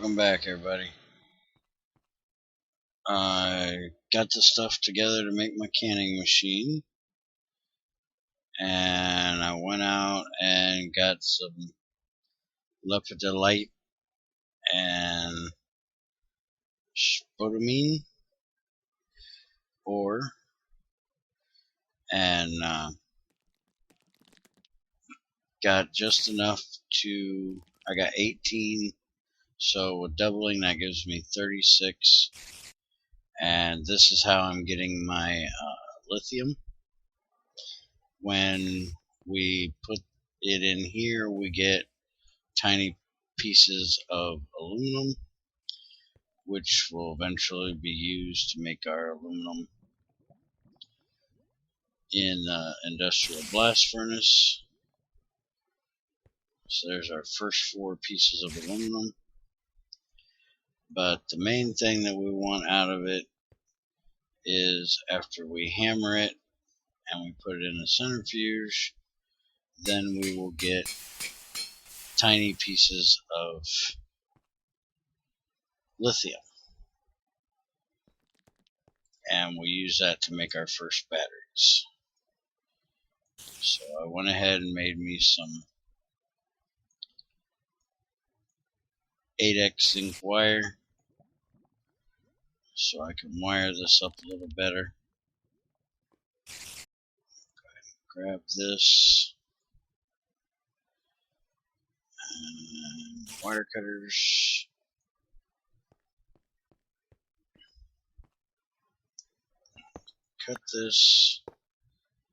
Welcome back, everybody. I got the stuff together to make my canning machine, and I went out and got some lepidolite and spodumene ore, and got just enough to. I got 18, so with doubling that gives me 36. And this is how I'm getting my lithium. When we put it in here, we get tiny pieces of aluminum, which will eventually be used to make our aluminum in the industrial blast furnace. So there's our first 4 pieces of aluminum. But the main thing that we want out of it is after we hammer it and we put it in a centrifuge, then we will get tiny pieces of lithium, and we use that to make our first batteries. So I went ahead and made me some 8x zinc wire so I can wire this up a little better. Grab this and wire cutters. Cut this,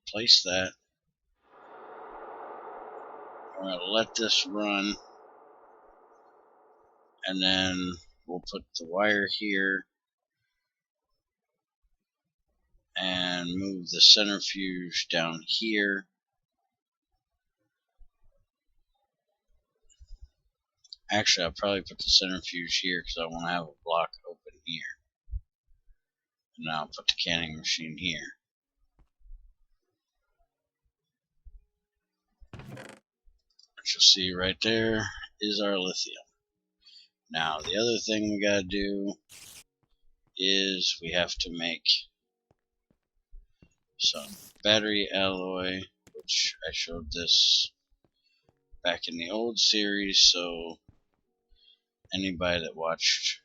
place that. We're going to let this run, and then we'll put the wire here and move the centrifuge down here. Actually, I'll probably put the centrifuge here because I want to have a block open here. And now I'll put the canning machine here. What you'll see right there is our lithium. Now, the other thing we gotta do is we have to make some battery alloy, which I showed this back in the old series, so anybody that watched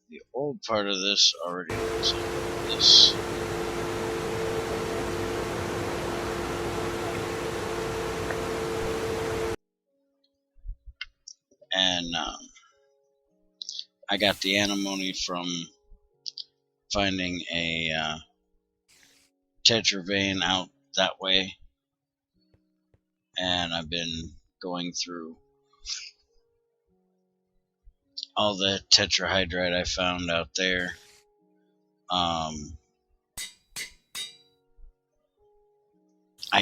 the old part of this already knows about this. And I got the antimony from finding a tetra vein out that way, and I've been going through all the tetrahydrite I found out there. I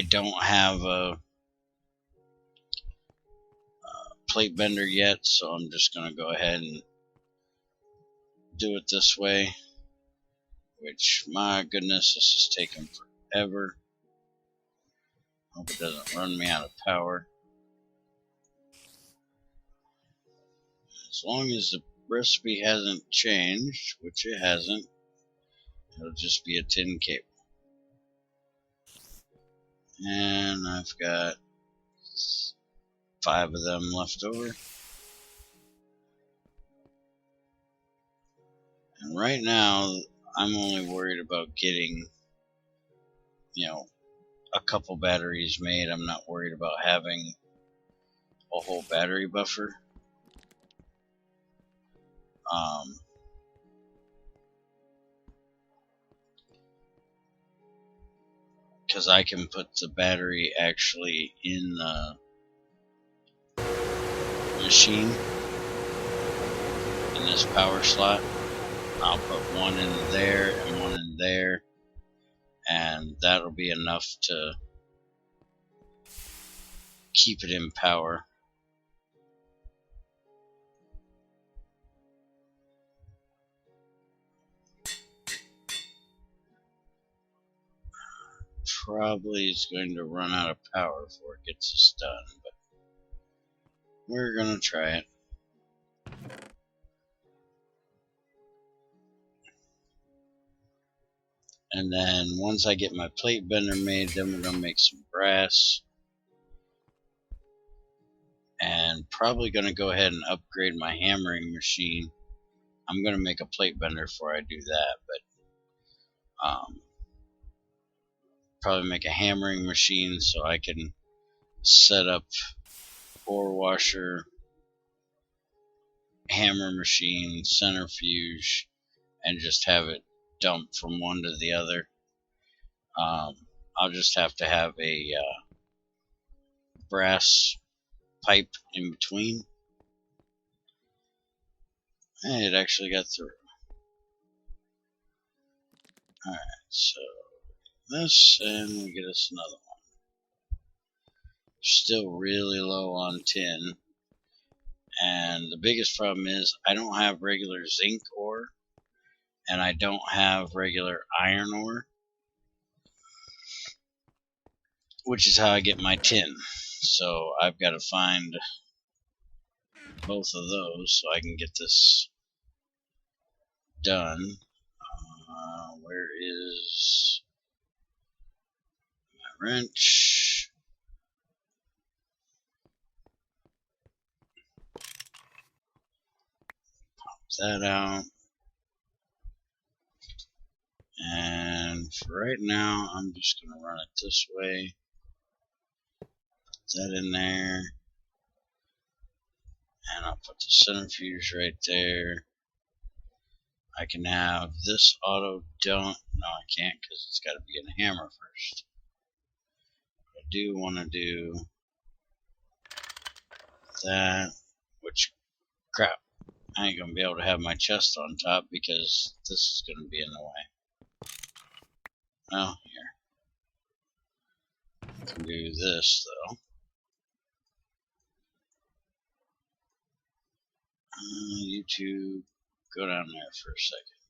don't have a plate bender yet, so I'm just going to go ahead and do it this way, which, my goodness, this is taking forever. Hope it doesn't run me out of power. As long as the recipe hasn't changed, which it hasn't, it'll just be a tin cable. And I've got 5 of them left over. And right now, I'm only worried about getting, a couple batteries made. I'm not worried about having a whole battery buffer. Because I can put the battery actually in the machine in this power slot. I'll put one in there and one in there, and that'll be enough to keep it in power. Probably is going to run out of power before it gets us done, but we're gonna try it. And then once I get my plate bender made, then we're going to make some brass. And probably going to go ahead and upgrade my hammering machine. I'm going to make a plate bender before I do that, but probably make a hammering machine so I can set up ore washer, hammer machine, centrifuge, and just have it dump from one to the other. I'll just have to have a brass pipe in between. And it actually got through. Alright, so this, and we get us another one. Still really low on tin. And the biggest problem is I don't have regular zinc ore, and I don't have regular iron ore, which is how I get my tin. So I've got to find both of those so I can get this done. Where is my wrench? Pop that out. And for right now, I'm just going to run it this way. Put that in there. And I'll put the centrifuge right there. I can have this auto dump. No, I can't because it's got to be in a hammer first. But I do want to do that, which, crap, I ain't going to be able to have my chest on top because this is going to be in the way. Well, here. I can do this, though. You two, go down there for a second.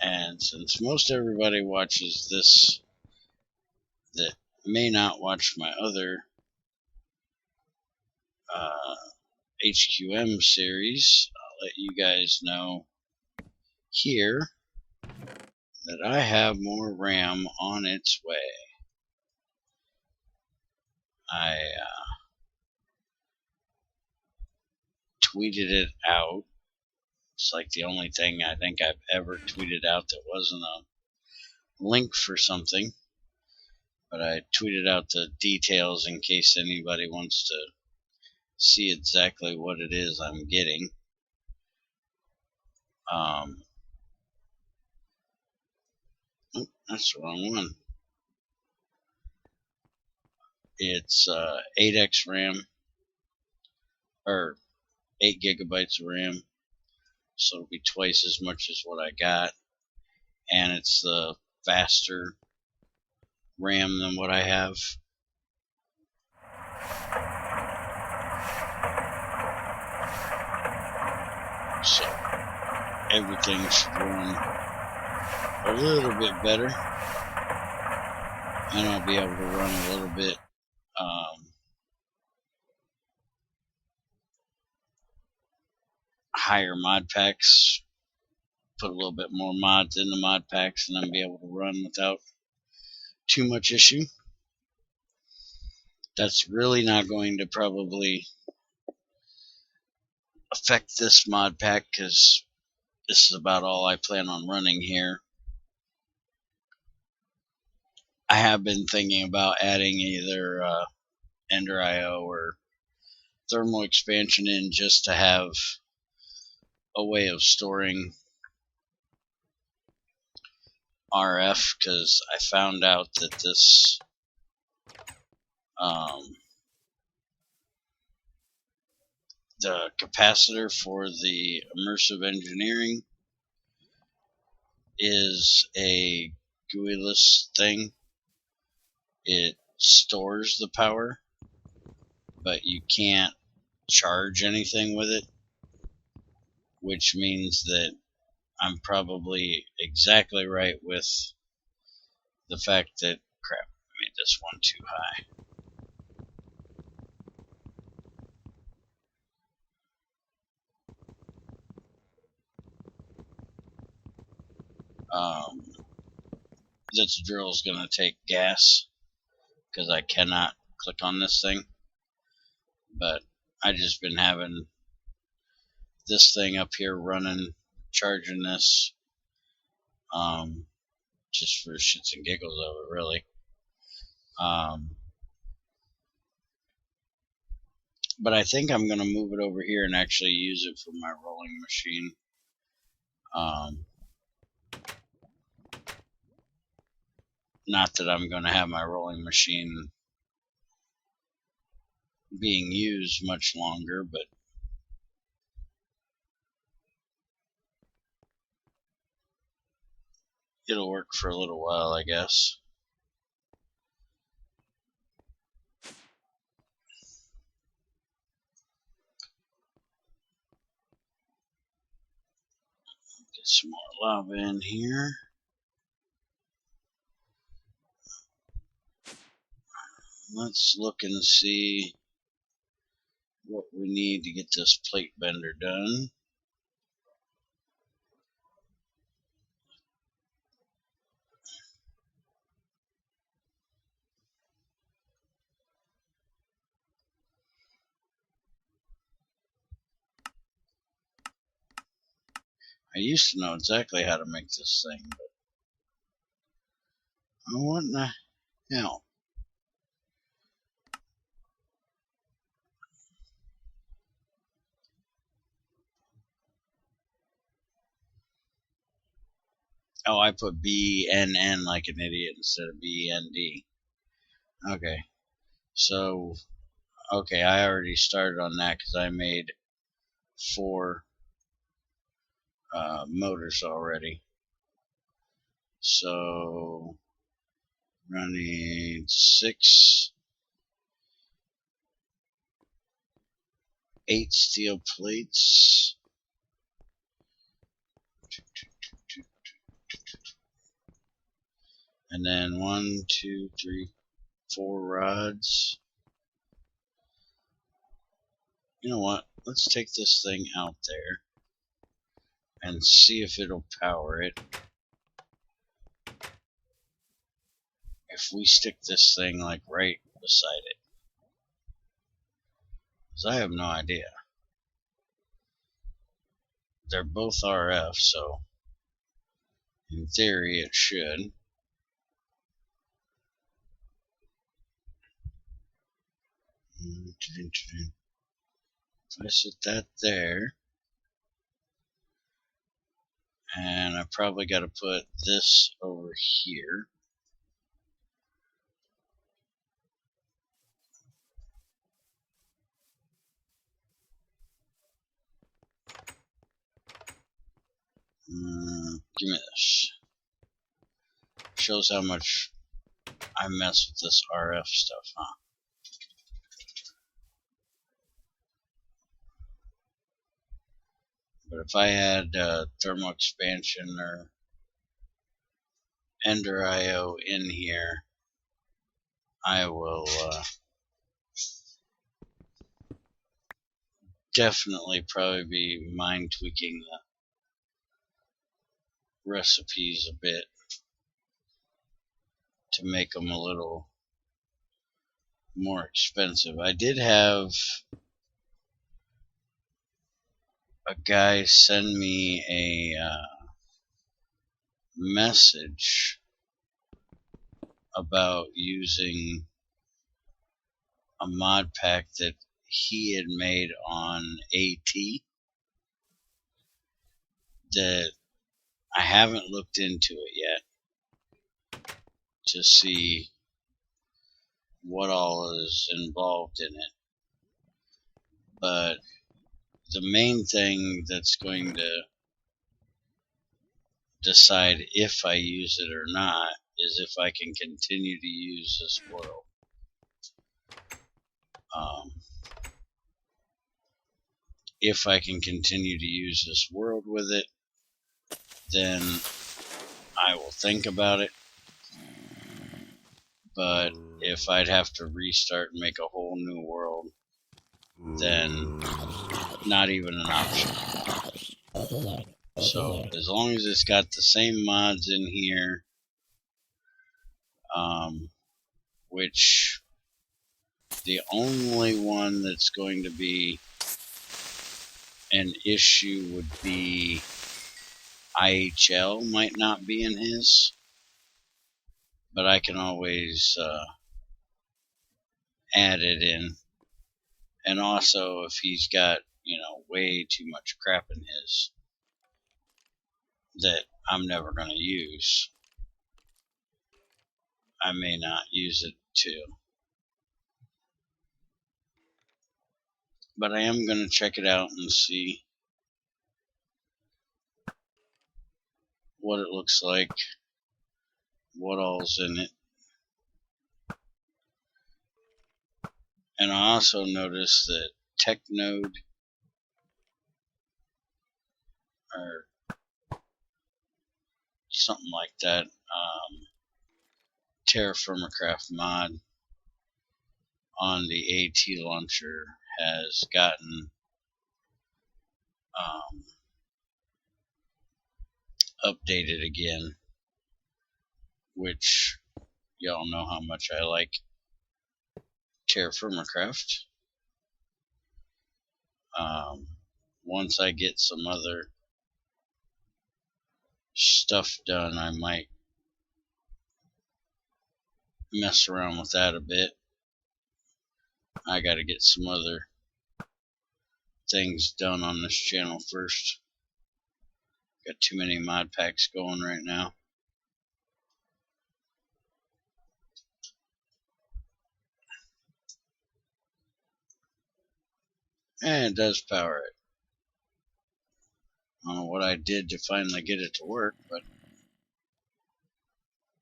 And since most everybody watches this that may not watch my other HQM series, I'll let you guys know here that I have more RAM on its way. I tweeted it out. It's like the only thing I think I've ever tweeted out that wasn't a link for something. But I tweeted out the details in case anybody wants to see exactly what it is I'm getting. Oh, that's the wrong one. It's 8x RAM, or 8 gigabytes of RAM, so it'll be twice as much as what I got, and it's the faster RAM than what I have. So everything should run a little bit better, and I'll be able to run a little bit higher mod packs, put a little bit more mods in the mod packs, and then be able to run without too much issue. That's really not going to probably affect this mod pack because this is about all I plan on running here. I have been thinking about adding either Ender IO or thermal expansion in just to have a way of storing RF, because I found out that this the capacitor for the immersive engineering is a GUI-less thing. It stores the power, but you can't charge anything with it, which means that I'm probably exactly right with the fact that, crap, I made this one too high. This drill is going to take gas because I cannot click on this thing. But I just been having this thing up here running, charging this, just for shits and giggles of it, really. But I think I'm going to move it over here and actually use it for my rolling machine. Not that I'm going to have my rolling machine being used much longer, but it'll work for a little while, I guess. Get some more lava in here. Let's look and see what we need to get this plate bender done. I used to know exactly how to make this thing, but what in the hell? Oh, I put BNN like an idiot instead of BND. Okay, so, okay, I already started on that because I made 4 motors already. So, running 6, 8 steel plates. And then 1, 2, 3, 4 rods. You know what? Let's take this thing out there and see if it'll power it. If we stick this thing like right beside it. Because I have no idea. They're both RF, so in theory it should. If I set that there, and I probably got to put this over here. Give me this. Shows how much I mess with this RF stuff, huh? But if I had thermal expansion or Ender IO in here, I will definitely probably be mind tweaking the recipes a bit to make them a little more expensive. I did have a guy send me a message about using a mod pack that he had made on AT that I haven't looked into it yet to see what all is involved in it. But the main thing that's going to decide if I use it or not is if I can continue to use this world. If I can continue to use this world with it, then I will think about it. But if I'd have to restart and make a whole new world, then not even an option. So as long as it's got the same mods in here, which the only one that's going to be an issue would be IHL might not be in his, but I can always add it in. And also if he's got, way too much crap in his that I'm never going to use, I may not use it too. But I am going to check it out and see what it looks like, what all's in it. And I also noticed that Technode, or something like that, Terraformacraft mod on the AT launcher has gotten updated again, which y'all know how much I like Terraformacraft. Once I get some other stuff done, I might mess around with that a bit. I gotta get some other things done on this channel first. Got too many mod packs going right now. And it does power it. I don't know what I did to finally get it to work, but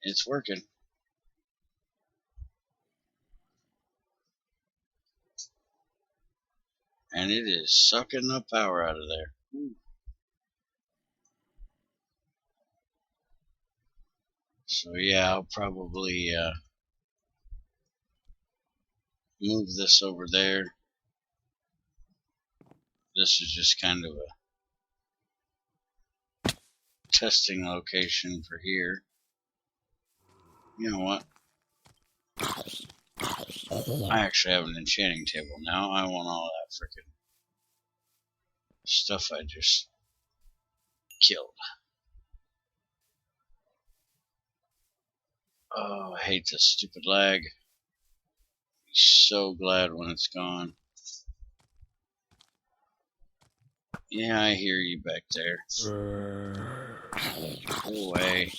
it's working. And it is sucking the power out of there. So yeah, I'll probably move this over there. This is just kind of a testing location for here. You know what? I actually have an enchanting table now. I want all that freaking stuff I just killed. Oh, I hate this stupid lag. I'm so glad when it's gone. Yeah, I hear you back there. Go away.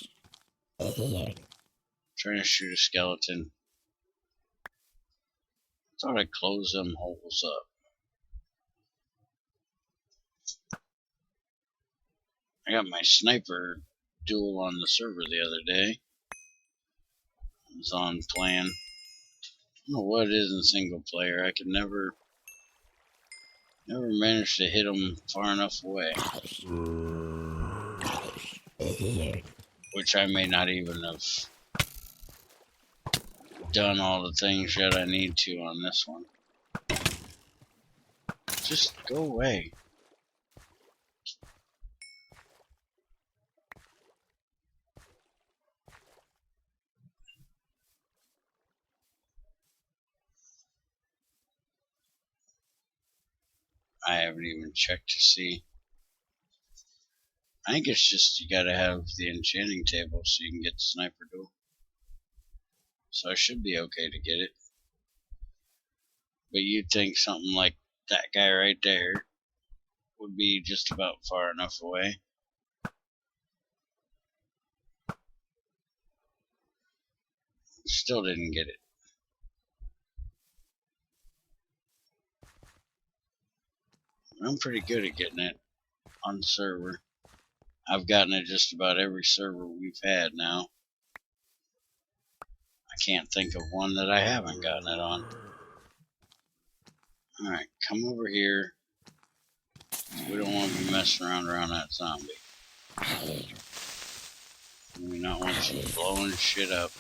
Trying to shoot a skeleton. Thought I'd close them holes up. I got my sniper duel on the server the other day. It was on plan. I don't know what it is in single player. I can never manage to hit them far enough away. Which I may not even have done all the things yet I need to on this one. Just go away. I haven't even checked to see. I think it's just you gotta have the enchanting table so you can get the sniper duel. So I should be okay to get it. But you'd think something like that guy right there would be just about far enough away. Still didn't get it. I'm pretty good at getting it on the server. I've gotten it just about every server we've had now. I can't think of one that I haven't gotten it on. Alright, come over here. We don't want to be messing around that zombie. We not want you blowing shit up.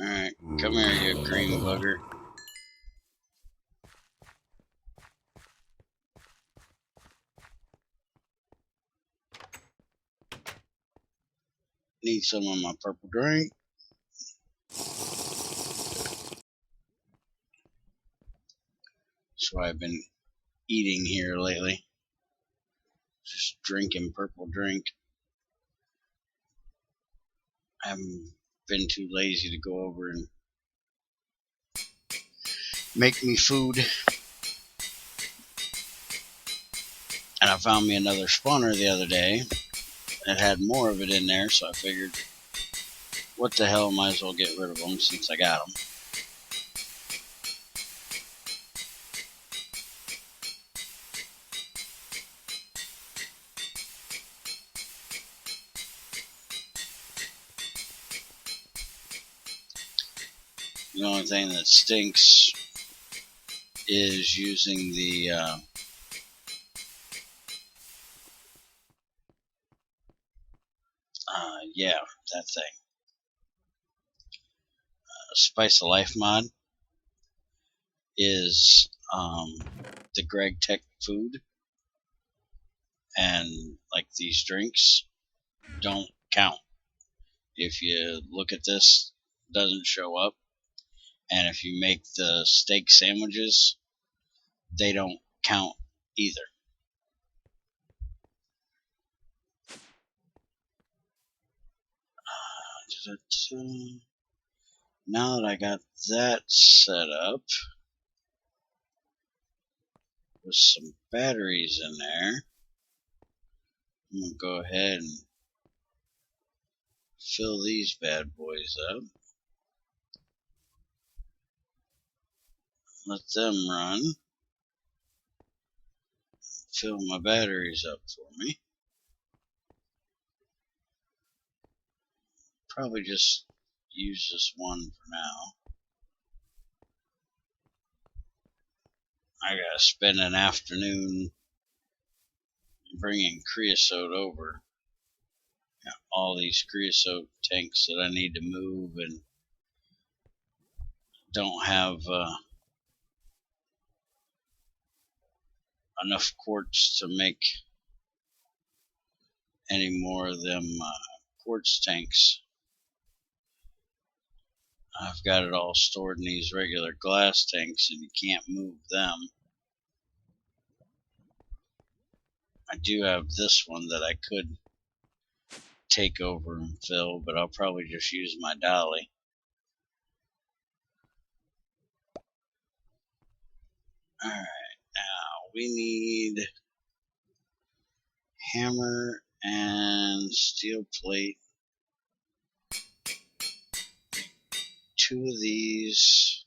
Alright, come here, you green bugger. Need some of my purple drink. That's what I've been eating here lately. Just drinking purple drink. I haven't been too lazy to go over and make me food. And I found me another spawner the other day that had more of it in there, so I figured, what the hell, might as well get rid of them since I got them. The only thing that stinks is using the yeah, that thing. Spice of Life mod is the Gregtech food, and like these drinks don't count. If you look at this, it doesn't show up, and if you make the steak sandwiches, they don't count either. Now that I got that set up with some batteries in there, I'm going to go ahead and fill these bad boys up. Let them run. Fill my batteries up for me. Probably just use this one for now. I gotta spend an afternoon bringing creosote over. Got all these creosote tanks that I need to move and don't have enough quartz to make any more of them quartz tanks. I've got it all stored in these regular glass tanks and you can't move them. I do have this one that I could take over and fill, but I'll probably just use my dolly. Alright, now we need hammer and steel plate. 2 of these,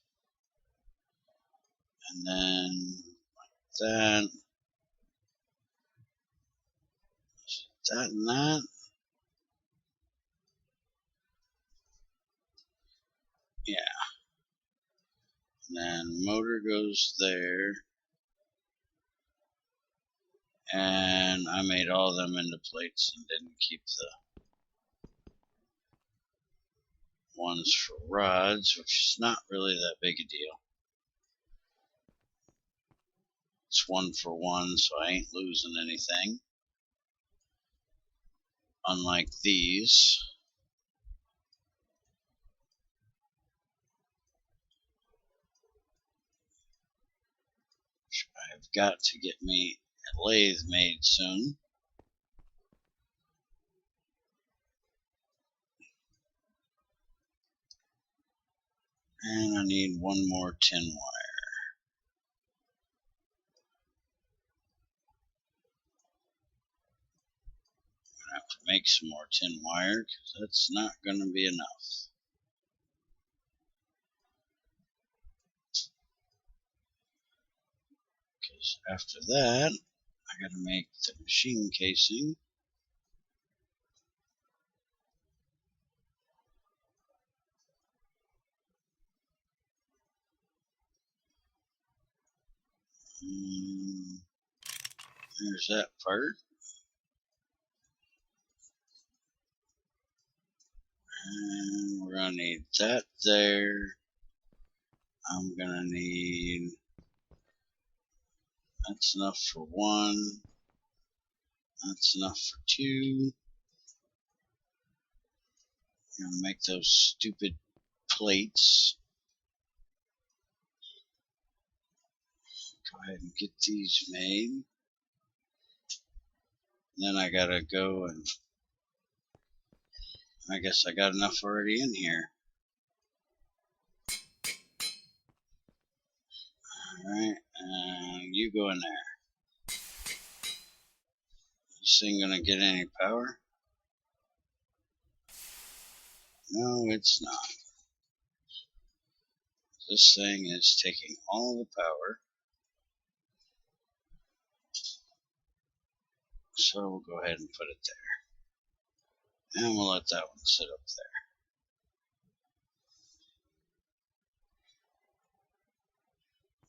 and then like that, that and that. Yeah. And then motor goes there. And I made all of them into plates and didn't keep the ones for rods, which is not really that big a deal. It's 1 for 1, so I ain't losing anything. Unlike these. Which I've got to get me a lathe made soon. And I need 1 more tin wire. I'm gonna have to make some more tin wire because that's not gonna be enough. Because after that, I gotta make the machine casing. There's that part. And we're gonna need that there. I'm gonna need, that's enough for 1. That's enough for 2. Gonna make those stupid plates. Go ahead and get these made. And then I gotta go and I guess I got enough already in here. Alright, and you go in there. This thing gonna get any power? No, it's not. This thing is taking all the power. So we'll go ahead and put it there. And we'll let that one sit up there.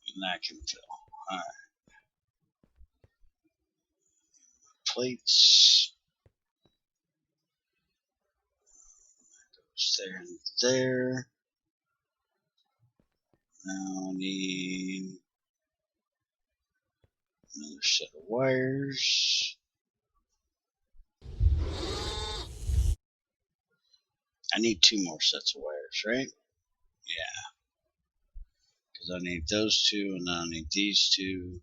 And that can fill. Alright. Plates. That goes there and there. Now I need another set of wires. I need 2 more sets of wires, right? Yeah. Because I need those 2 and then I need these 2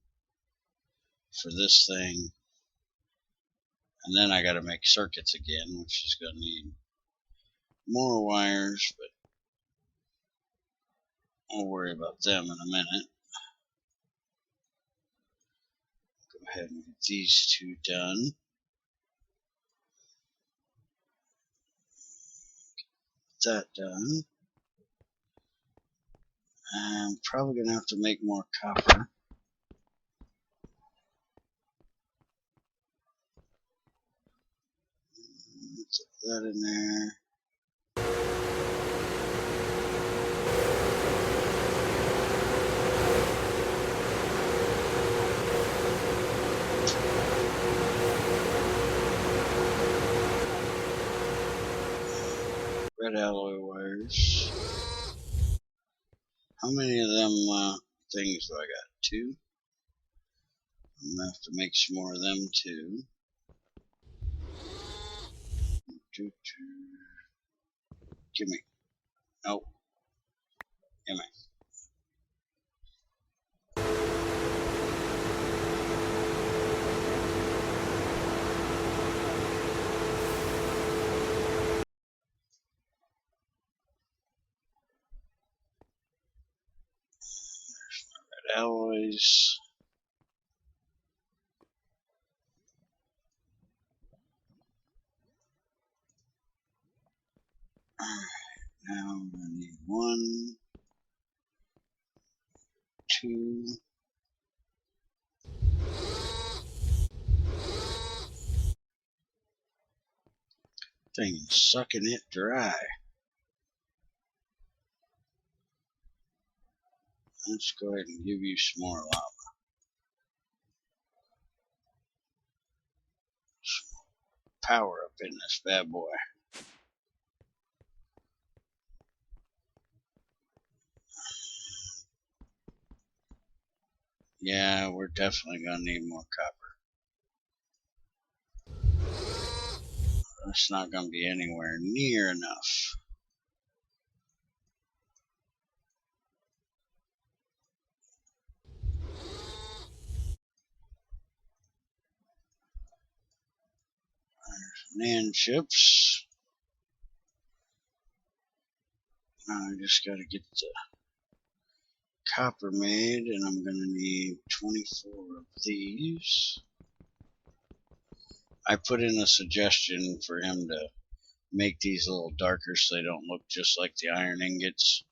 for this thing. And then I gotta make circuits again, which is gonna need more wires, but I'll worry about them in a minute. Go ahead and get these 2 done. Get that done. I'm probably gonna have to make more copper. Let's put that in there. Red alloy wires. How many of them things do I got? 2? I'm gonna have to make some more of them too. Gimme. Nope. Gimme. There's my red alloys. Alright, now I'm gonna need 1, 2. Thing is sucking it dry. Let's go ahead and give you some more lava. Some power up in this bad boy. Yeah, we're definitely gonna need more copper. That's not gonna be anywhere near enough. There's NAND chips. Now I just gotta get the copper made, and I'm gonna need 24 of these. I put in a suggestion for him to make these a little darker so they don't look just like the iron ingots.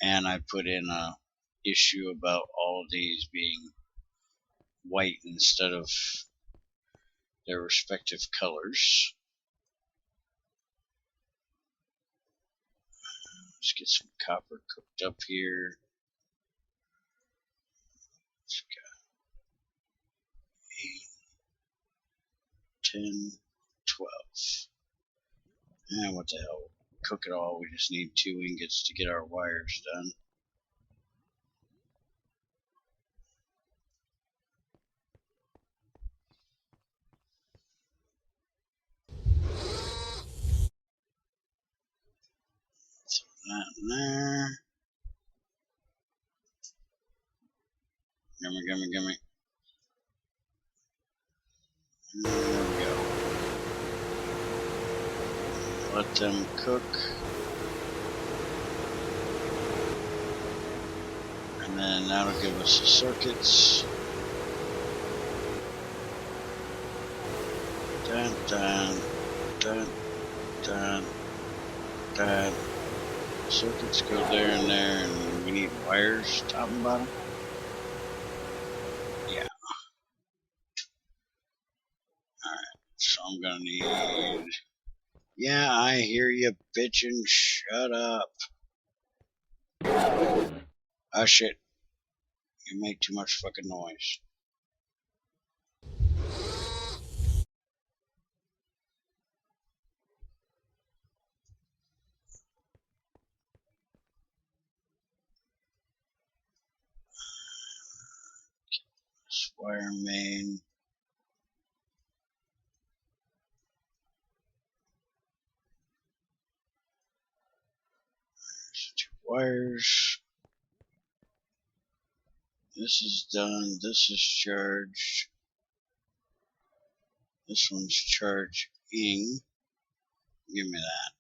And I put in a issue about all of these being white instead of their respective colors. Let's get some copper cooked up here. Let's got 8, 10, 12. And what the hell? Cook it all. We just need 2 ingots to get our wires done. That in there. Gimme, gimme, gimme. There we go. Let them cook. And then that'll give us the circuits. Dun, dun, dun, dun, dun. Circuits go there and there, and we need wires top and bottom. Yeah. Alright, so I'm gonna need. Yeah, I hear you bitchin'. Shut up. Oh shit. You make too much fucking noise. This wire main. There's 2 wires. This is done. This is charged. This one's charging. Give me that.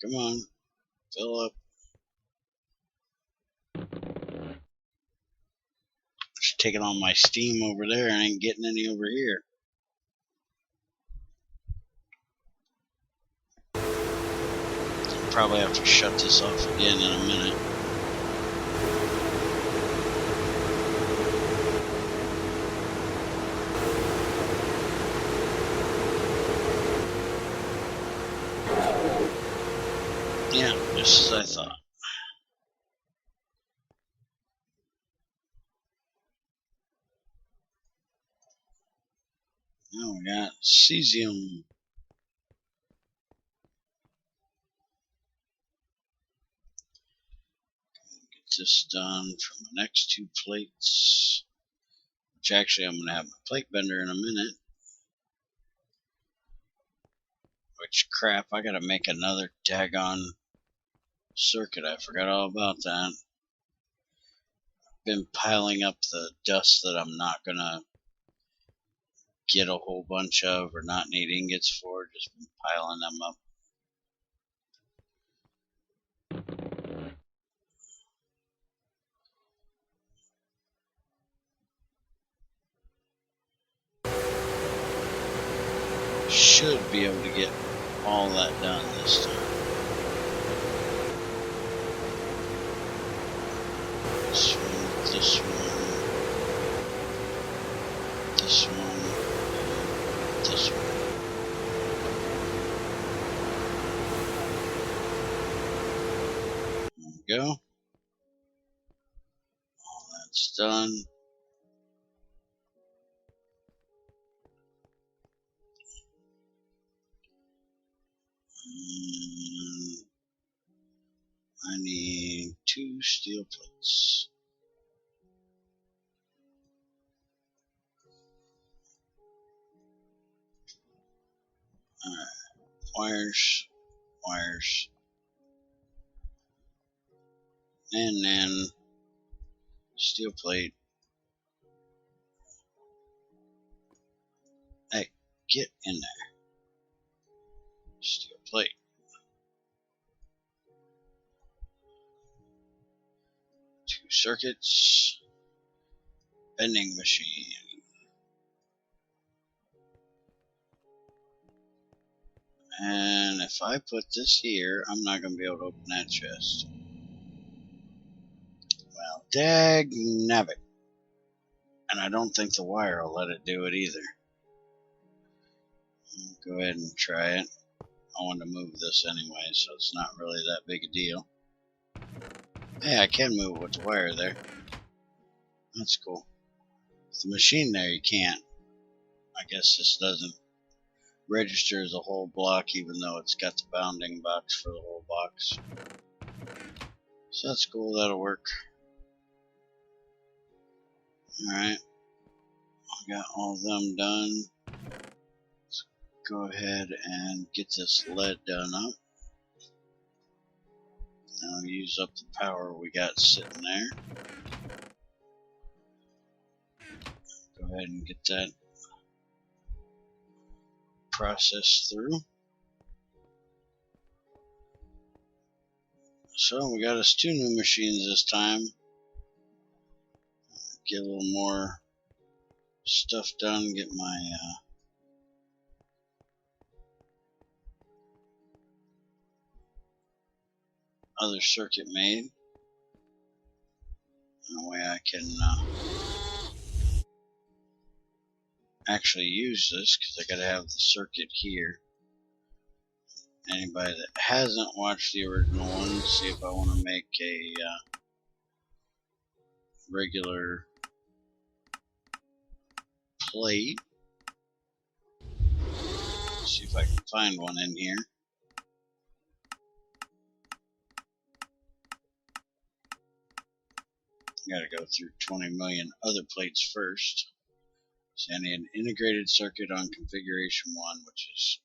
Come on. Fill up. Just taking all my steam over there and ain't getting any over here. I'll probably have to shut this off again in a minute. Yeah, just as I thought. Now we got cesium. Get this done for my next 2 plates. Which actually I'm going to have my plate bender in a minute. Which crap, I got to make another daggone circuit. I forgot all about that. Been piling up the dust that I'm not going to get a whole bunch of or not need ingots for. Just been piling them up. Should be able to get all that done this time. This one, this one, this one, this one. There we go. All that's done. I need 2 steel plates. Alright, wires, wires, and then steel plate. Hey, get in there. Steel plate. 2 circuits. Bending machine. And if I put this here, I'm not going to be able to open that chest. Well, dag nabbit. And I don't think the wire will let it do it either. Go ahead and try it. I wanted to move this anyway, so it's not really that big a deal. Hey, I can move it with the wire there. That's cool. With the machine there, you can't. I guess this doesn't register as a whole block, even though it's got the bounding box for the whole box. So that's cool, that'll work. Alright. I got all of them done. Let's go ahead and get this lead done up. Now use up the power we got sitting there. Go ahead and get that processed through. So we got us 2 new machines this time. Get a little more stuff done, get my other circuit made. That way I can actually use this, because I gotta have the circuit here. Anybody that hasn't watched the original one, see if I want to make a regular plate. See if I can find one in here. Gotta go through 20 million other plates first. So I need an integrated circuit on configuration 1, which is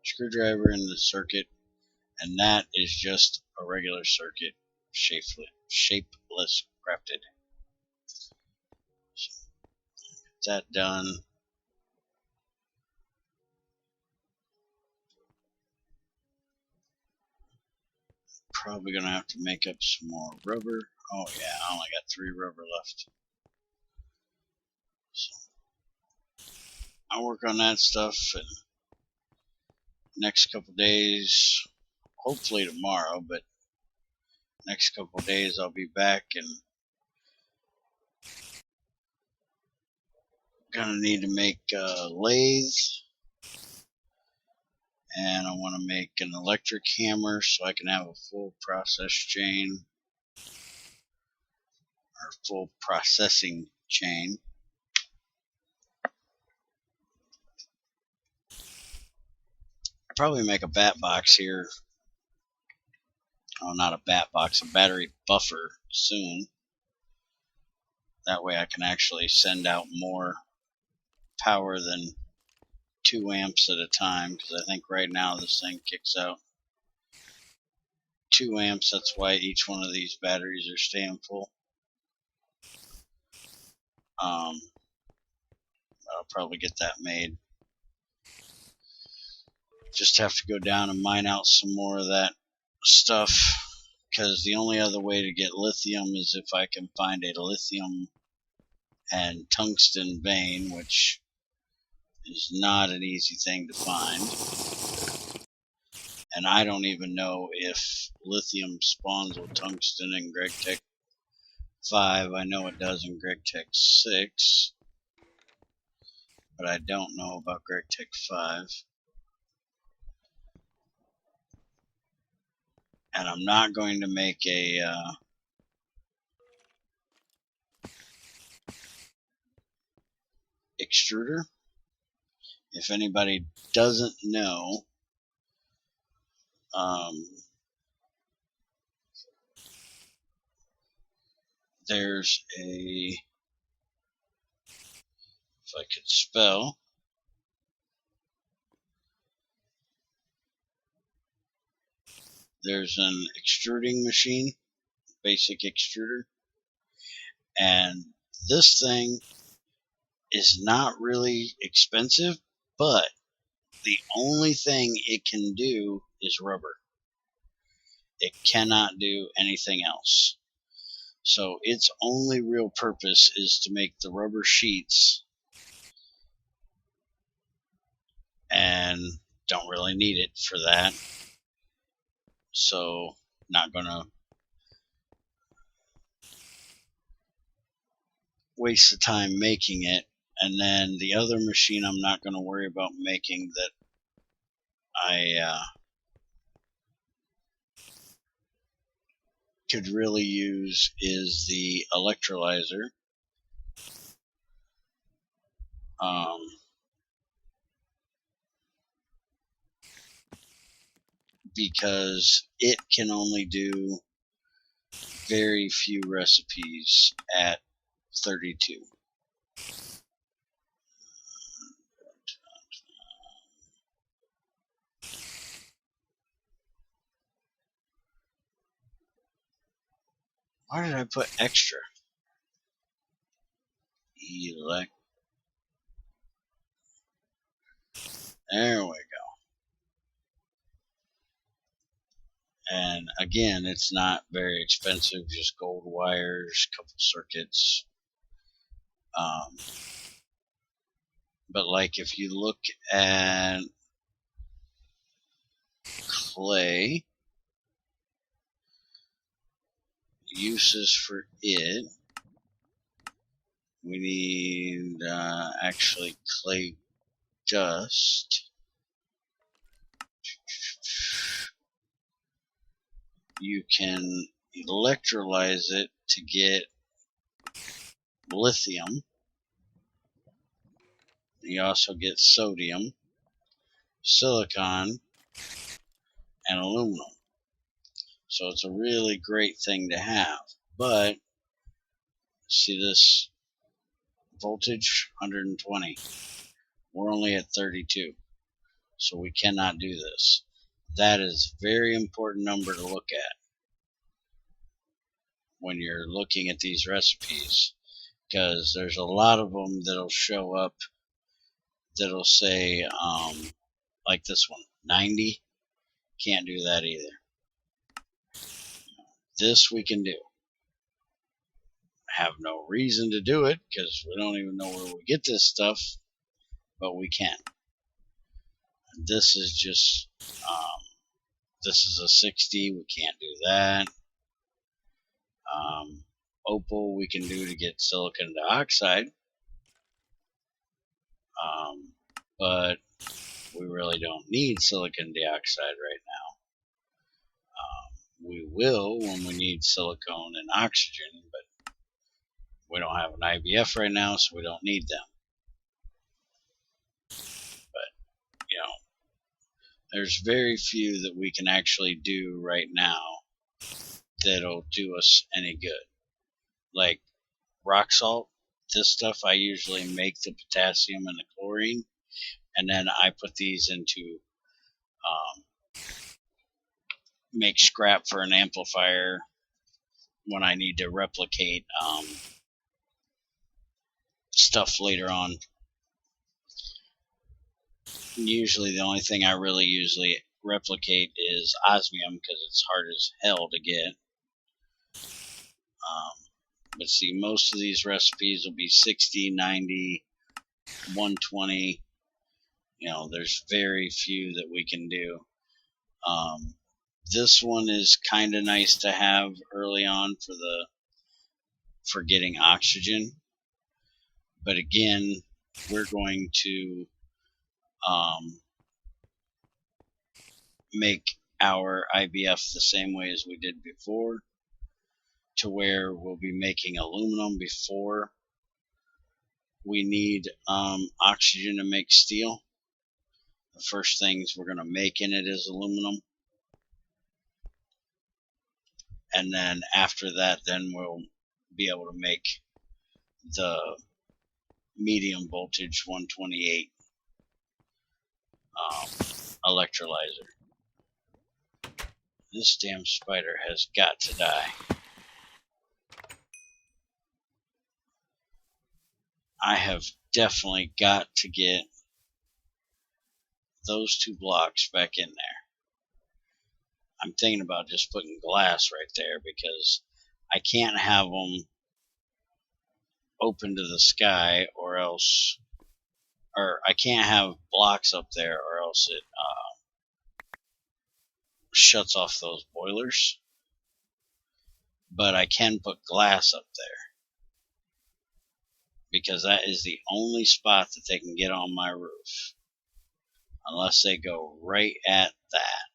screwdriver in the circuit, and that is just a regular circuit, shapeless crafted. So get that done. Probably gonna have to make up some more rubber. Oh yeah, I only got 3 rubber left. So I'll work on that stuff in next couple days, hopefully tomorrow, but next couple days I'll be back and gonna need to make a lathe, and I want to make an electric hammer so I can have a full process chain, or full processing chain. I'll probably make a bat box here. Oh, not a bat box, a battery buffer soon. That way I can actually send out more power than 2 amps at a time, because I think right now this thing kicks out 2 amps. That's why each one of these batteries are staying full. I'll probably get that made. Just have to go down and mine out some more of that stuff, because the only other way to get lithium is if I can find a lithium and tungsten vein, which is not an easy thing to find. And I don't even know if lithium spawns with tungsten in Gregtech 5. I know it does in Gregtech 6, but I don't know about Gregtech 5. And I'm not going to make a extruder. If anybody doesn't know, there's a, if I could spell, there's an extruding machine, basic extruder, and this thing is not really expensive, but the only thing it can do is rubber. It cannot do anything else. So its only real purpose is to make the rubber sheets, and don't really need it for that. So not gonna waste the time making it. And then the other machine I'm not gonna worry about making, that I could really use, is the electrolyzer. Because it can only do very few recipes at 32. Why did I put extra? There we go. And again, it's not very expensive, just gold wires, couple circuits. But like if you look at clay, uses for it, we need actually clay dust. You can electrolyze it to get lithium. You also get sodium, silicon, and aluminum. So it's a really great thing to have. But see this voltage, 120. We're only at 32. So we cannot do this. That is a very important number to look at when you're looking at these recipes, because there's a lot of them that'll show up that'll say, like this one, 90. Can't do that either. This we can do. Have no reason to do it because we don't even know where we get this stuff, but we can. And this is just, this is a 60. We can't do that. Opal we can do to get silicon dioxide, but we really don't need silicon dioxide right now. We will when we need silicone and oxygen, but we don't have an IBF right now, so we don't need them. But, you know, there's very few that we can actually do right now that'll do us any good. Like rock salt, this stuff I usually make the potassium and the chlorine, and then I put these into make scrap for an amplifier when I need to replicate stuff later on. Usually the only thing I really usually replicate is osmium because it's hard as hell to get. But see, most of these recipes will be 60, 90, 120. You know, there's very few that we can do. This one is kind of nice to have early on for getting oxygen. But again, we're going to make our IBF the same way as we did before, to where we'll be making aluminum before we need oxygen to make steel. The first things we're going to make in it is aluminum. And then after that, then we'll be able to make the medium voltage 128 electrolyzer. This damn spider has got to die. I have definitely got to get those two blocks back in there. I'm thinking about just putting glass right there because I can't have them open to the sky or else, or I can't have blocks up there or else it shuts off those boilers. But I can put glass up there because that is the only spot that they can get on my roof, unless they go right at that.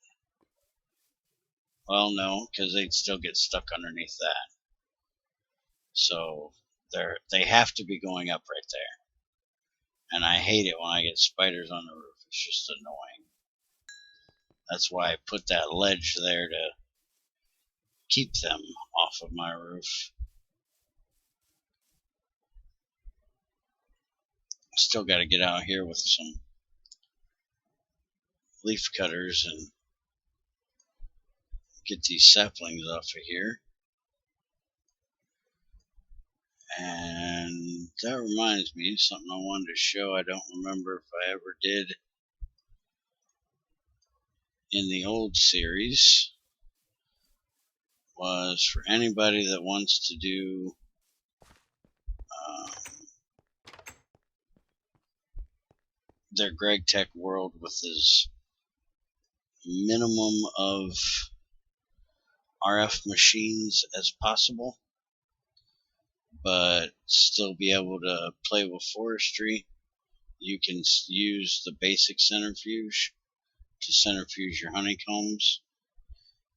Well, no, because they'd still get stuck underneath that. So they have to be going up right there. And I hate it when I get spiders on the roof. It's just annoying. That's why I put that ledge there to keep them off of my roof. Still got to get out here with some leaf cutters and get these saplings off of here. And that reminds me, something I wanted to show. I don't remember if I ever did in the old series. Was for anybody that wants to do their Gregtech world with as minimum of RF machines as possible, but still be able to play with forestry, you can use the basic centrifuge to centrifuge your honeycombs.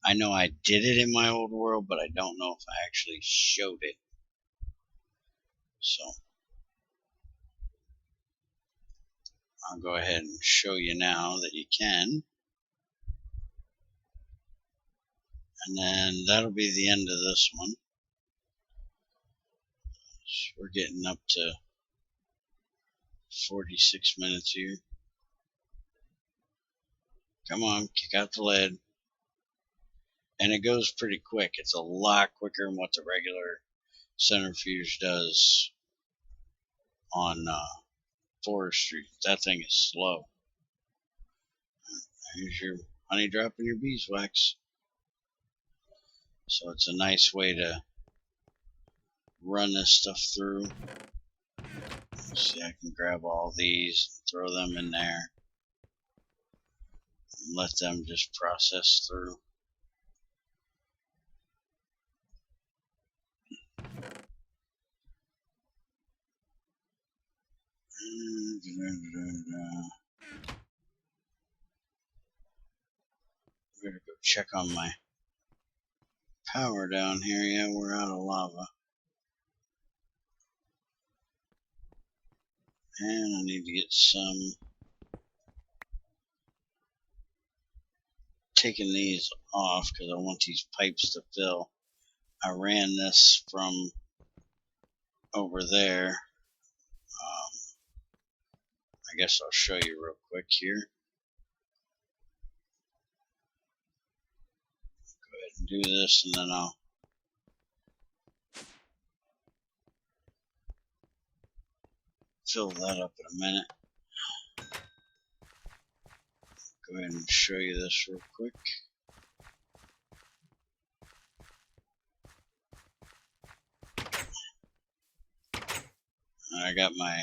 I know I did it in my old world, but I don't know if I actually showed it. So I'll go ahead and show you now that you can. And then that'll be the end of this one. So we're getting up to 46 minutes here. Come on, kick out the lead. And it goes pretty quick. It's a lot quicker than what the regular centrifuge does on forestry. That thing is slow. Here's your honey drop and your beeswax. So it's a nice way to run this stuff through. See, I can grab all these, throw them in there, and let them just process through. I'm gonna go check on my power down here. Yeah, we're out of lava. And I need to get some. Taking these off because I want these pipes to fill. I ran this from over there. I guess I'll show you real quick here. Go ahead and do this, and then I'll fill that up in a minute. Go ahead and show you this real quick. I got my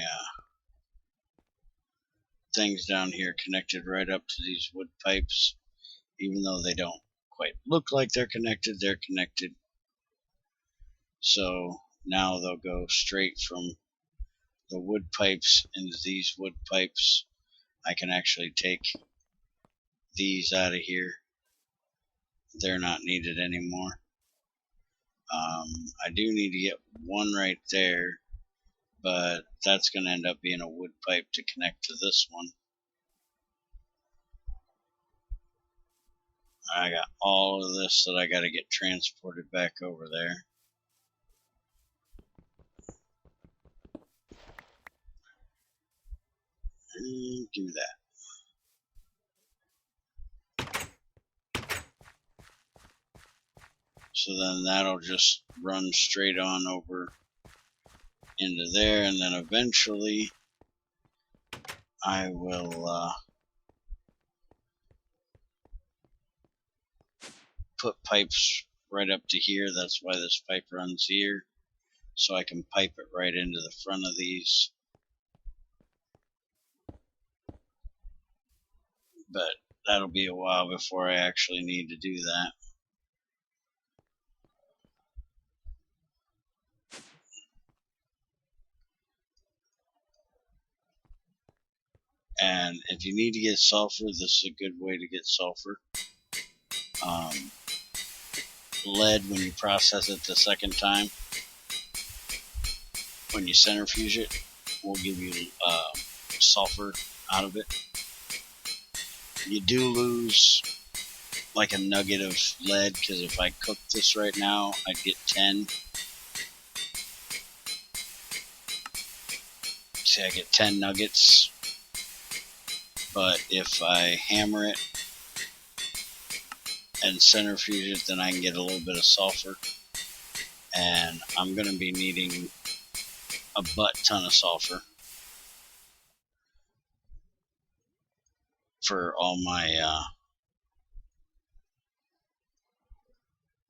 things down here connected right up to these wood pipes. Even though they don't quite look like they're connected, they're connected. So now they'll go straight from the wood pipes into these wood pipes. I can actually take these out of here. They're not needed anymore. I do need to get one right there, but that's going to end up being a wood pipe to connect to this one. I got all of this that I got to get transported back over there. And give me that. So then that'll just run straight on over into there, and then eventually I will put pipes right up to here. That's why this pipe runs here, so I can pipe it right into the front of these. But that'll be a while before I actually need to do that. And if you need to get sulfur, this is a good way to get sulfur. Lead, when you process it the second time, when you centrifuge it, will give you sulfur out of it. You do lose like a nugget of lead, because if I cooked this right now, I'd get 10. See, I get 10 nuggets. But if I hammer it and centrifuge it, then I can get a little bit of sulfur. And I'm going to be needing a butt ton of sulfur for all my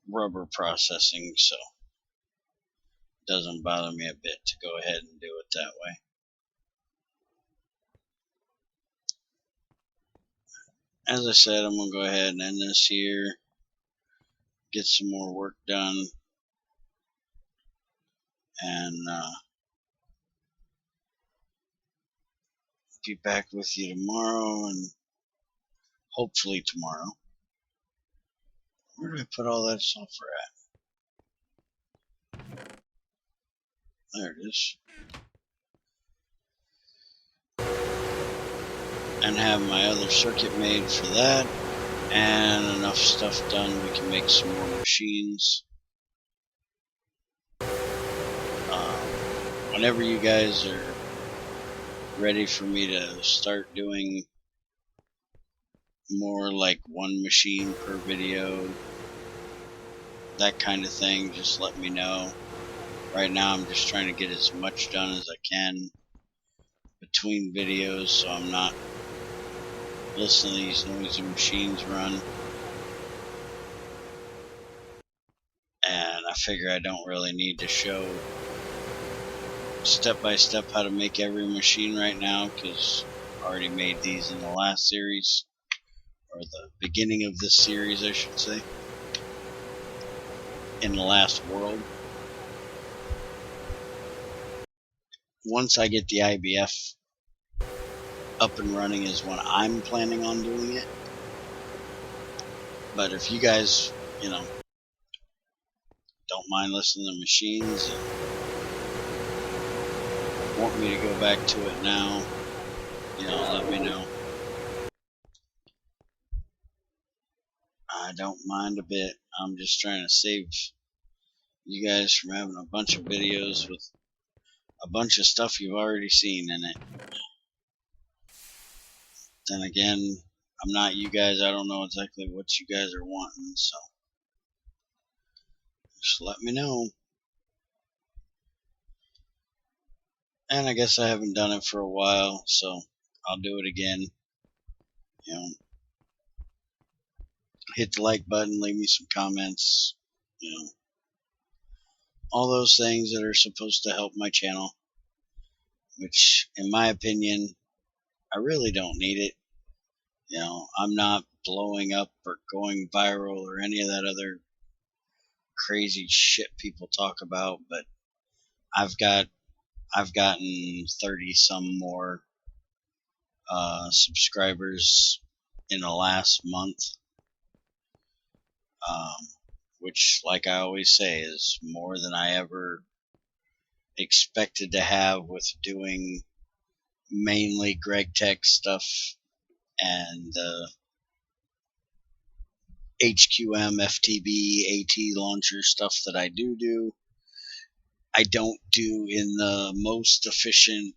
rubber processing, so it doesn't bother me a bit to go ahead and do it that way. As I said, I'm going to go ahead and end this here, get some more work done, and be back with you tomorrow, and hopefully tomorrow. Where did I put all that sulfur at? There it is. And have my other circuit made for that, and enough stuff done we can make some more machines. Whenever you guys are ready for me to start doing more like one machine per video, that kind of thing, just let me know. Right now I'm just trying to get as much done as I can between videos, so I'm not listening to these noisy machines run. And I figure I don't really need to show step by step how to make every machine right now, because I already made these in the last series, or the beginning of this series I should say, in the last world. Once I get the IBF up and running is when I'm planning on doing it. But if you guys, don't mind listening to machines and want me to go back to it now, let me know. I don't mind a bit. I'm just trying to save you guys from having a bunch of videos with a bunch of stuff you've already seen in it. Then again, I'm not you guys. I don't know exactly what you guys are wanting, so just let me know. And I guess I haven't done it for a while, so I'll do it again. Hit the like button, leave me some comments, all those things that are supposed to help my channel, which in my opinion, I really don't need it. I'm not blowing up or going viral or any of that other crazy shit people talk about, but I've gotten 30 some more subscribers in the last month, which, like I always say, is more than I ever expected to have with doing mainly Gregtech stuff and HQM, FTB, AT launcher stuff that I do. I don't do in the most efficient,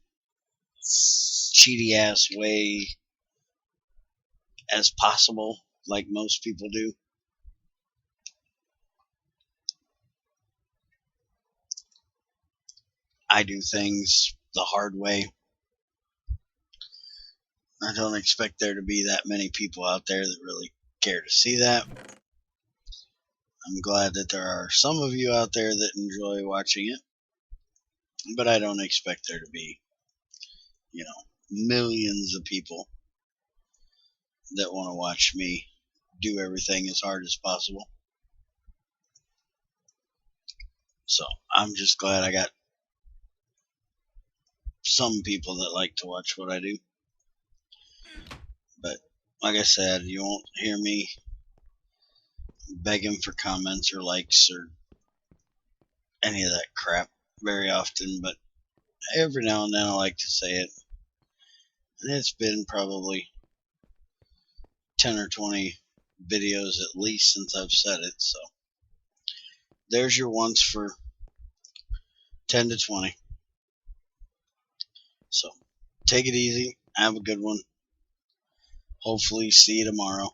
cheaty ass way as possible, like most people do. I do things the hard way. I don't expect there to be that many people out there that really care to see that. I'm glad that there are some of you out there that enjoy watching it, but I don't expect there to be, millions of people that want to watch me do everything as hard as possible. So I'm just glad I got some people that like to watch what I do. But like I said, you won't hear me begging for comments or likes or any of that crap very often, but every now and then I like to say it. And it's been probably 10 or 20 videos at least since I've said it, so there's your once for 10 to 20. So take it easy, have a good one. Hopefully see you tomorrow.